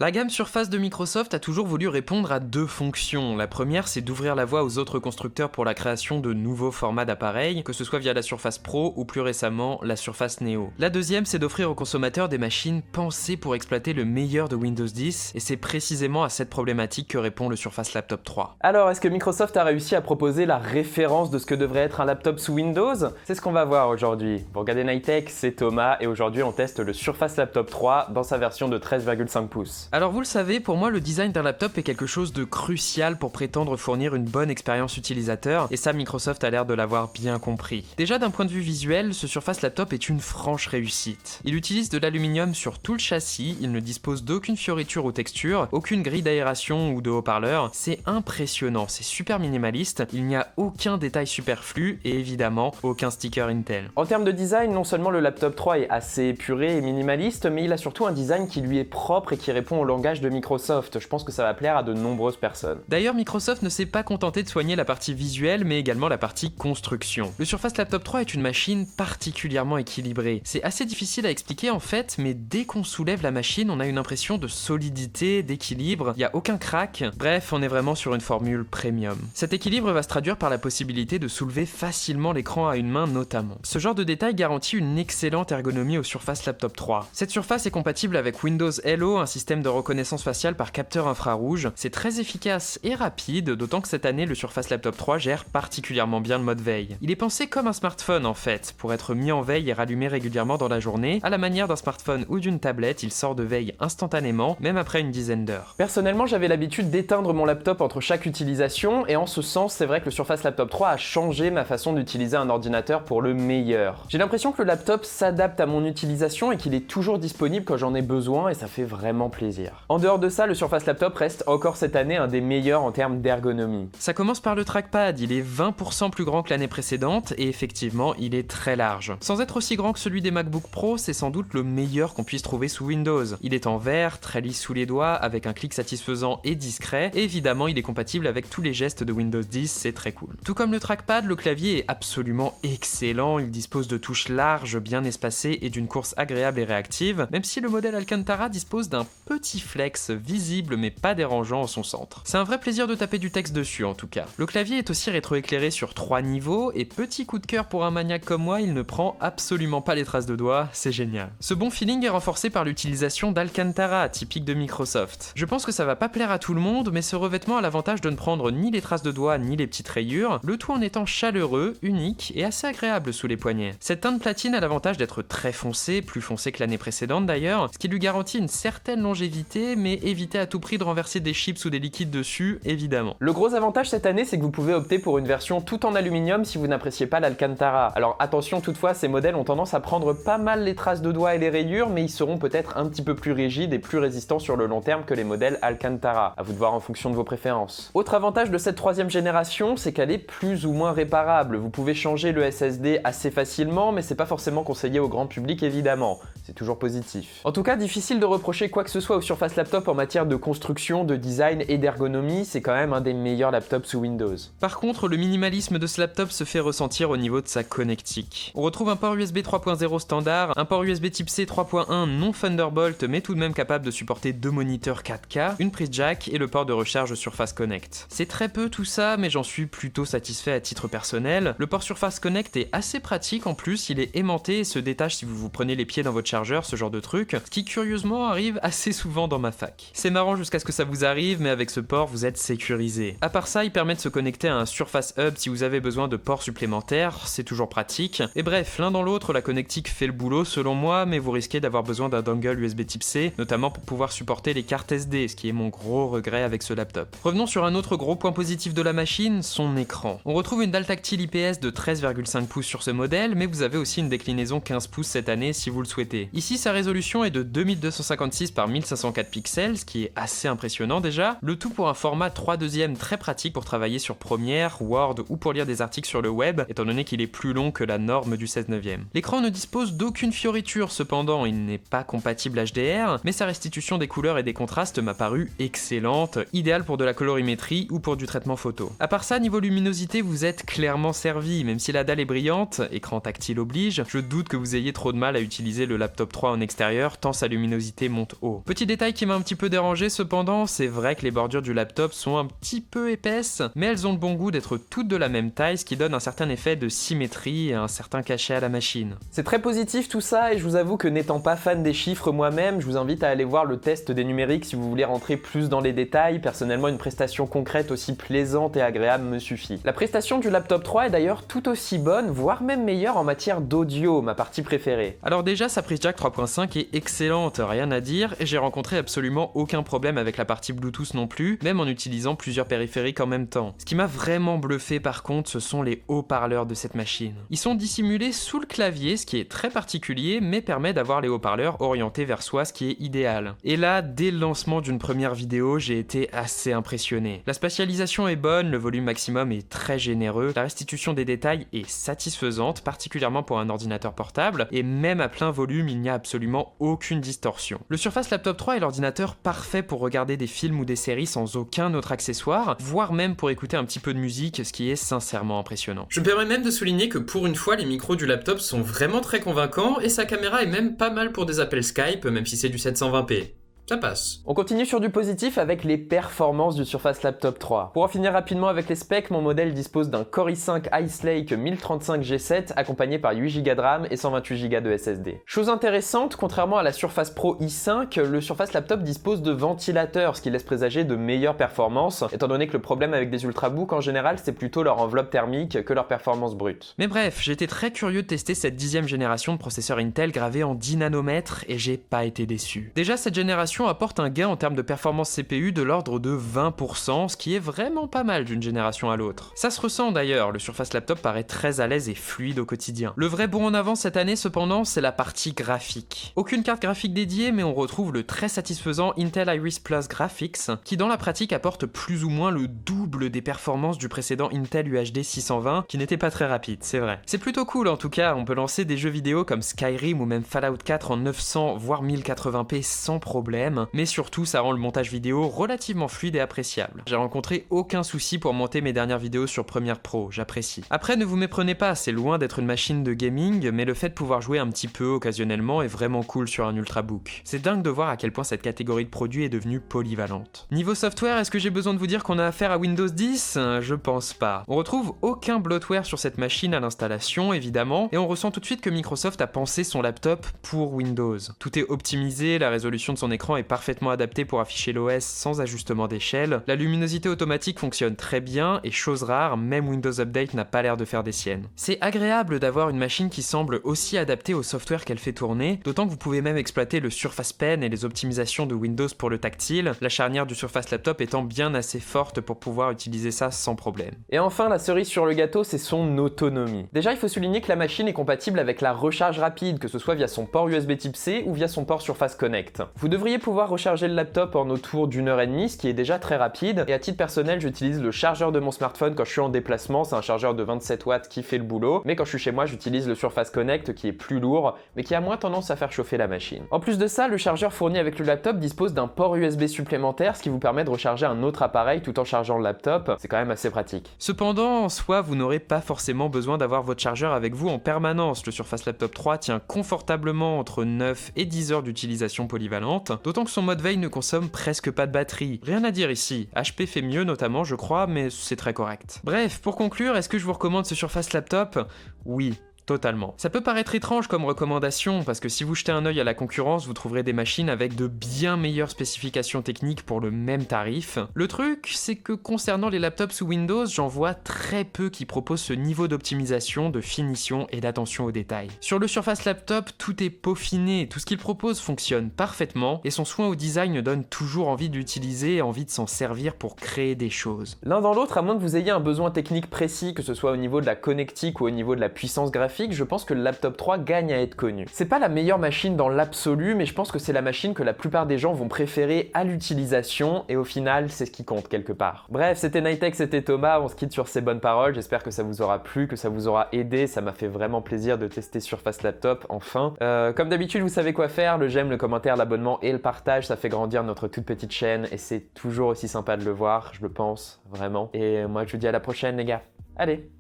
La gamme Surface de Microsoft a toujours voulu répondre à deux fonctions. La première, c'est d'ouvrir la voie aux autres constructeurs pour la création de nouveaux formats d'appareils, que ce soit via la Surface Pro ou plus récemment la Surface Neo. La deuxième, c'est d'offrir aux consommateurs des machines pensées pour exploiter le meilleur de Windows 10, et c'est précisément à cette problématique que répond le Surface Laptop 3. Alors, est-ce que Microsoft a réussi à proposer la référence de ce que devrait être un laptop sous Windows? C'est ce qu'on va voir aujourd'hui. Vous regardez Nightech, c'est Thomas, et aujourd'hui on teste le Surface Laptop 3 dans sa version de 13,5 pouces. Alors vous le savez, pour moi le design d'un laptop est quelque chose de crucial pour prétendre fournir une bonne expérience utilisateur, et ça Microsoft a l'air de l'avoir bien compris. Déjà d'un point de vue visuel, ce Surface Laptop est une franche réussite. Il utilise de l'aluminium sur tout le châssis, il ne dispose d'aucune fioriture ou texture, aucune grille d'aération ou de haut-parleur, c'est impressionnant, c'est super minimaliste, il n'y a aucun détail superflu et évidemment aucun sticker Intel. En termes de design, non seulement le laptop 3 est assez épuré et minimaliste, mais il a surtout un design qui lui est propre et qui répond au langage de Microsoft. Je pense que ça va plaire à de nombreuses personnes. D'ailleurs, Microsoft ne s'est pas contenté de soigner la partie visuelle, mais également la partie construction. Le Surface Laptop 3 est une machine particulièrement équilibrée. C'est assez difficile à expliquer en fait, mais dès qu'on soulève la machine, on a une impression de solidité, d'équilibre, il n'y a aucun crack, bref, on est vraiment sur une formule premium. Cet équilibre va se traduire par la possibilité de soulever facilement l'écran à une main notamment. Ce genre de détail garantit une excellente ergonomie au Surface Laptop 3. Cette surface est compatible avec Windows Hello, un système de reconnaissance faciale par capteur infrarouge. C'est très efficace et rapide, d'autant que cette année le Surface Laptop 3 gère particulièrement bien le mode veille. Il est pensé comme un smartphone en fait, pour être mis en veille et rallumé régulièrement dans la journée. À la manière d'un smartphone ou d'une tablette, il sort de veille instantanément, même après une dizaine d'heures. Personnellement, j'avais l'habitude d'éteindre mon laptop entre chaque utilisation, et en ce sens, c'est vrai que le Surface Laptop 3 a changé ma façon d'utiliser un ordinateur pour le meilleur. J'ai l'impression que le laptop s'adapte à mon utilisation et qu'il est toujours disponible quand j'en ai besoin, et ça fait vraiment plaisir. En dehors de ça, le Surface Laptop reste encore cette année un des meilleurs en termes d'ergonomie. Ça commence par le trackpad, il est 20% plus grand que l'année précédente, et effectivement, il est très large. Sans être aussi grand que celui des MacBook Pro, c'est sans doute le meilleur qu'on puisse trouver sous Windows. Il est en verre, très lisse sous les doigts, avec un clic satisfaisant et discret, et évidemment, il est compatible avec tous les gestes de Windows 10, c'est très cool. Tout comme le trackpad, le clavier est absolument excellent, il dispose de touches larges, bien espacées et d'une course agréable et réactive, même si le modèle Alcantara dispose d'un petit flex visible mais pas dérangeant en son centre. C'est un vrai plaisir de taper du texte dessus en tout cas. Le clavier est aussi rétroéclairé sur 3 niveaux, et petit coup de cœur pour un maniaque comme moi, il ne prend absolument pas les traces de doigts, c'est génial. Ce bon feeling est renforcé par l'utilisation d'Alcantara, typique de Microsoft. Je pense que ça va pas plaire à tout le monde, mais ce revêtement a l'avantage de ne prendre ni les traces de doigts ni les petites rayures, le tout en étant chaleureux, unique et assez agréable sous les poignets. Cette teinte platine a l'avantage d'être très foncée, plus foncée que l'année précédente d'ailleurs, ce qui lui garantit une certaine longévité, mais évitez à tout prix de renverser des chips ou des liquides dessus, évidemment. Le gros avantage cette année, c'est que vous pouvez opter pour une version tout en aluminium si vous n'appréciez pas l'Alcantara. Alors attention toutefois, ces modèles ont tendance à prendre pas mal les traces de doigts et les rayures, mais ils seront peut-être un petit peu plus rigides et plus résistants sur le long terme que les modèles Alcantara. À vous de voir en fonction de vos préférences. Autre avantage de cette troisième génération, c'est qu'elle est plus ou moins réparable. Vous pouvez changer le SSD assez facilement, mais c'est pas forcément conseillé au grand public évidemment. C'est toujours positif. En tout cas, difficile de reprocher quoi que ce soit au Surface Laptop en matière de construction, de design et d'ergonomie, c'est quand même un des meilleurs laptops sous Windows. Par contre, le minimalisme de ce laptop se fait ressentir au niveau de sa connectique. On retrouve un port USB 3.0 standard, un port USB type C 3.1 non Thunderbolt mais tout de même capable de supporter 2 moniteurs 4K, une prise jack et le port de recharge Surface Connect. C'est très peu tout ça, mais j'en suis plutôt satisfait à titre personnel. Le port Surface Connect est assez pratique en plus, il est aimanté et se détache si vous prenez les pieds dans votre chargeur, ce genre de truc, ce qui curieusement arrive assez souvent dans ma fac. C'est marrant jusqu'à ce que ça vous arrive, mais avec ce port vous êtes sécurisé. À part ça, il permet de se connecter à un Surface Hub si vous avez besoin de ports supplémentaires, c'est toujours pratique. Et bref, l'un dans l'autre, la connectique fait le boulot selon moi, mais vous risquez d'avoir besoin d'un dongle USB type C, notamment pour pouvoir supporter les cartes SD, ce qui est mon gros regret avec ce laptop. Revenons sur un autre gros point positif de la machine, son écran. On retrouve une dalle tactile IPS de 13,5 pouces sur ce modèle, mais vous avez aussi une déclinaison 15 pouces cette année si vous le souhaitez. Ici, sa résolution est de 2256 par 1504 pixels, ce qui est assez impressionnant déjà, le tout pour un format 3/2 très pratique pour travailler sur Premiere, Word ou pour lire des articles sur le web, étant donné qu'il est plus long que la norme du 16/9. L'écran ne dispose d'aucune fioriture cependant, il n'est pas compatible HDR, mais sa restitution des couleurs et des contrastes m'a paru excellente, idéale pour de la colorimétrie ou pour du traitement photo. À part ça, niveau luminosité, vous êtes clairement servi, même si la dalle est brillante, écran tactile oblige, je doute que vous ayez trop de mal à utiliser le laptop Laptop 3 en extérieur tant sa luminosité monte haut. Petit détail qui m'a un petit peu dérangé cependant, c'est vrai que les bordures du laptop sont un petit peu épaisses, mais elles ont le bon goût d'être toutes de la même taille, ce qui donne un certain effet de symétrie et un certain cachet à la machine. C'est très positif tout ça et je vous avoue que n'étant pas fan des chiffres moi-même, je vous invite à aller voir le test des numériques si vous voulez rentrer plus dans les détails. Personnellement, une prestation concrète aussi plaisante et agréable me suffit. La prestation du Laptop 3 est d'ailleurs tout aussi bonne, voire même meilleure en matière d'audio, ma partie préférée. Alors déjà, sa prise jack 3.5 est excellente, rien à dire, et j'ai rencontré absolument aucun problème avec la partie Bluetooth non plus, même en utilisant plusieurs périphériques en même temps. Ce qui m'a vraiment bluffé par contre, ce sont les haut-parleurs de cette machine. Ils sont dissimulés sous le clavier, ce qui est très particulier, mais permet d'avoir les haut-parleurs orientés vers soi, ce qui est idéal. Et là, dès le lancement d'une première vidéo, j'ai été assez impressionné. La spatialisation est bonne, le volume maximum est très généreux, la restitution des détails est satisfaisante, particulièrement pour un ordinateur portable, et même à plein volume, il n'y a absolument aucune distorsion. Le Surface Laptop 3 est l'ordinateur parfait pour regarder des films ou des séries sans aucun autre accessoire, voire même pour écouter un petit peu de musique, ce qui est sincèrement impressionnant. Je me permets même de souligner que pour une fois, les micros du laptop sont vraiment très convaincants et sa caméra est même pas mal pour des appels Skype, même si c'est du 720p. Ça passe. On continue sur du positif avec les performances du Surface Laptop 3. Pour en finir rapidement avec les specs, mon modèle dispose d'un Core i5 Ice Lake 1035G7 accompagné par 8Go de RAM et 128Go de SSD. Chose intéressante, contrairement à la Surface Pro i5, le Surface Laptop dispose de ventilateurs, ce qui laisse présager de meilleures performances, étant donné que le problème avec des ultrabooks en général, c'est plutôt leur enveloppe thermique que leur performance brute. Mais bref, j'étais très curieux de tester cette 10e génération de processeurs Intel gravés en 10 nanomètres et j'ai pas été déçu. Déjà, cette génération apporte un gain en termes de performance CPU de l'ordre de 20%, ce qui est vraiment pas mal d'une génération à l'autre. Ça se ressent d'ailleurs, le Surface Laptop paraît très à l'aise et fluide au quotidien. Le vrai bond en avant cette année cependant, c'est la partie graphique. Aucune carte graphique dédiée, mais on retrouve le très satisfaisant Intel Iris Plus Graphics, qui dans la pratique apporte plus ou moins le double des performances du précédent Intel UHD 620, qui n'était pas très rapide, c'est vrai. C'est plutôt cool en tout cas, on peut lancer des jeux vidéo comme Skyrim ou même Fallout 4 en 900 voire 1080p sans problème, mais surtout ça rend le montage vidéo relativement fluide et appréciable. J'ai rencontré aucun souci pour monter mes dernières vidéos sur Premiere Pro, j'apprécie. Après ne vous méprenez pas, c'est loin d'être une machine de gaming, mais le fait de pouvoir jouer un petit peu occasionnellement est vraiment cool sur un ultrabook. C'est dingue de voir à quel point cette catégorie de produits est devenue polyvalente. Niveau software, est-ce que j'ai besoin de vous dire qu'on a affaire à Windows 10 ? Je pense pas. On retrouve aucun bloatware sur cette machine à l'installation évidemment, et on ressent tout de suite que Microsoft a pensé son laptop pour Windows. Tout est optimisé, la résolution de son écran est parfaitement adapté pour afficher l'OS sans ajustement d'échelle, la luminosité automatique fonctionne très bien et chose rare, même Windows Update n'a pas l'air de faire des siennes. C'est agréable d'avoir une machine qui semble aussi adaptée au software qu'elle fait tourner, d'autant que vous pouvez même exploiter le Surface Pen et les optimisations de Windows pour le tactile, la charnière du Surface Laptop étant bien assez forte pour pouvoir utiliser ça sans problème. Et enfin, la cerise sur le gâteau, c'est son autonomie. Déjà, il faut souligner que la machine est compatible avec la recharge rapide, que ce soit via son port USB Type C ou via son port Surface Connect. Vous devriez pouvoir recharger le laptop en autour d'1h30, ce qui est déjà très rapide, et à titre personnel j'utilise le chargeur de mon smartphone quand je suis en déplacement, c'est un chargeur de 27 watts qui fait le boulot, mais quand je suis chez moi j'utilise le Surface Connect qui est plus lourd, mais qui a moins tendance à faire chauffer la machine. En plus de ça, le chargeur fourni avec le laptop dispose d'un port USB supplémentaire, ce qui vous permet de recharger un autre appareil tout en chargeant le laptop, c'est quand même assez pratique. Cependant, en soi, vous n'aurez pas forcément besoin d'avoir votre chargeur avec vous en permanence, le Surface Laptop 3 tient confortablement entre 9 et 10 heures d'utilisation polyvalente, d'autant que son mode veille ne consomme presque pas de batterie. Rien à dire ici, HP fait mieux notamment je crois, mais c'est très correct. Bref, pour conclure, est-ce que je vous recommande ce Surface Laptop ? Oui. Totalement. Ça peut paraître étrange comme recommandation, parce que si vous jetez un œil à la concurrence, vous trouverez des machines avec de bien meilleures spécifications techniques pour le même tarif. Le truc, c'est que concernant les laptops sous Windows, j'en vois très peu qui proposent ce niveau d'optimisation, de finition et d'attention aux détails. Sur le Surface Laptop, tout est peaufiné, tout ce qu'il propose fonctionne parfaitement, et son soin au design donne toujours envie d'utiliser et envie de s'en servir pour créer des choses. L'un dans l'autre, à moins que vous ayez un besoin technique précis, que ce soit au niveau de la connectique ou au niveau de la puissance graphique, je pense que le Laptop 3 gagne à être connu. C'est pas la meilleure machine dans l'absolu, mais je pense que c'est la machine que la plupart des gens vont préférer à l'utilisation, et au final, c'est ce qui compte quelque part. Bref, c'était Nightech, c'était Thomas, on se quitte sur ces bonnes paroles, j'espère que ça vous aura plu, que ça vous aura aidé, ça m'a fait vraiment plaisir de tester Surface Laptop, enfin. Comme d'habitude, vous savez quoi faire, le j'aime, le commentaire, l'abonnement et le partage, ça fait grandir notre toute petite chaîne, et c'est toujours aussi sympa de le voir, je le pense, vraiment. Et moi, je vous dis à la prochaine, les gars. Allez,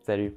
salut.